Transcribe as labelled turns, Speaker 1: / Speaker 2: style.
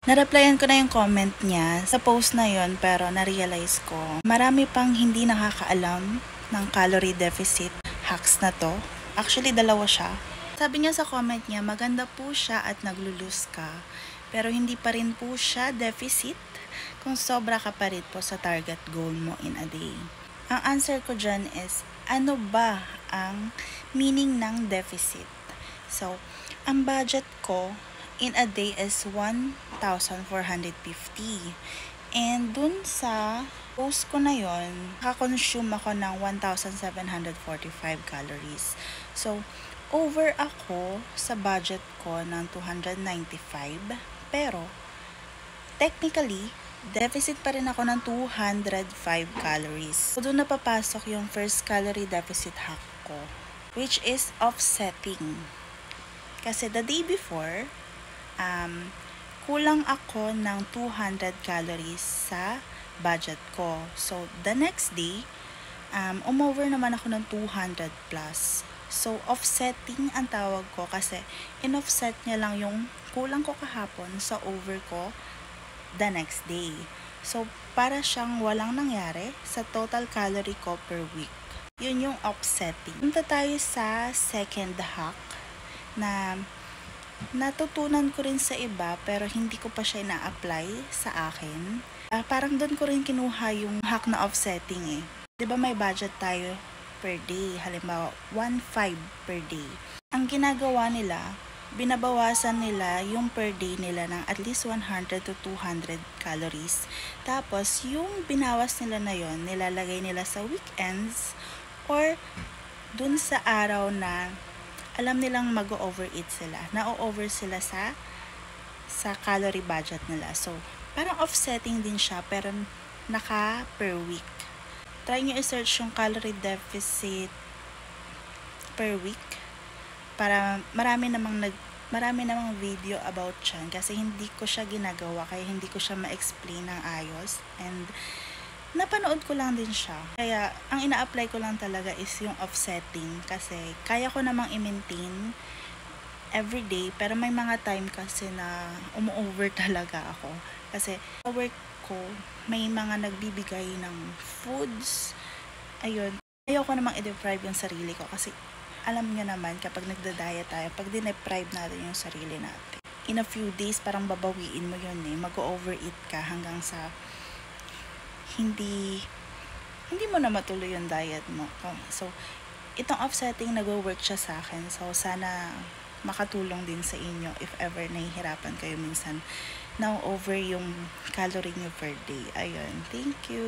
Speaker 1: Na-replyan ko na yung comment niya sa post na yon, pero na-realize ko marami pang hindi nakakaalam ng calorie deficit hacks na to. Actually, dalawa siya. Sabi niya sa comment niya, maganda po siya at naglo-lose ka, pero hindi pa rin po siya deficit kung sobra ka pa rin po sa target goal mo in a day. Ang answer ko dyan is, ano ba ang meaning ng deficit? So, ang budget ko in a day is 1,450. And dun sa post ko na yon, nakakonsume ako ng 1,745 calories. So, over ako sa budget ko ng 295. Pero, technically, deficit pa rin ako ng 205 calories. So, doon napapasok yung first calorie deficit hack ko, which is offsetting. Kasi the day before, kulang ako ng 200 calories sa budget ko. So, the next day, umover naman ako ng 200 plus. So, offsetting ang tawag ko kasi in-offset niya lang yung kulang ko kahapon sa over ko the next day. So, para siyang walang nangyari sa total calorie ko per week. Yun yung offsetting. Punta tayo sa second hack na natutunan ko rin sa iba pero hindi ko pa siya na-apply sa akin. Parang doon ko rin kinuha yung hack na offsetting eh. 'Di ba may budget tayo per day, halimbawa 1.5 per day. Ang ginagawa nila, binabawasan nila yung per day nila ng at least 100 to 200 calories. Tapos yung binawas nila na yon, nilalagay nila sa weekends or dun sa araw na alam nilang mag-overeat sila. Na-over sila sa calorie budget nila. So, parang offsetting din siya pero naka per week. Try nyo i-search yung calorie deficit per week para marami namang video about yan kasi hindi ko siya ginagawa kaya hindi ko siya ma-explain ng ayos and napanood ko lang din siya. Kaya, ang ina-apply ko lang talaga is yung offsetting kasi kaya ko namang i-maintain everyday pero may mga time kasi na umu-over talaga ako. Kasi sa work ko, may mga nagbibigay ng foods. Ayun. Ayaw ko namang i-deprive yung sarili ko kasi alam niyo naman kapag nagda-diet tayo, pag din-deprive natin yung sarili natin, in a few days parang babawiin mo yun eh. Mag-overeat ka hanggang sa hindi mo na matuloy yung diet mo. So, itong offsetting nag-work siya sa akin. So, sana makatulong din sa inyo if ever nahihirapan kayo minsan na over yung calorie nyo per day. Ayun. Thank you.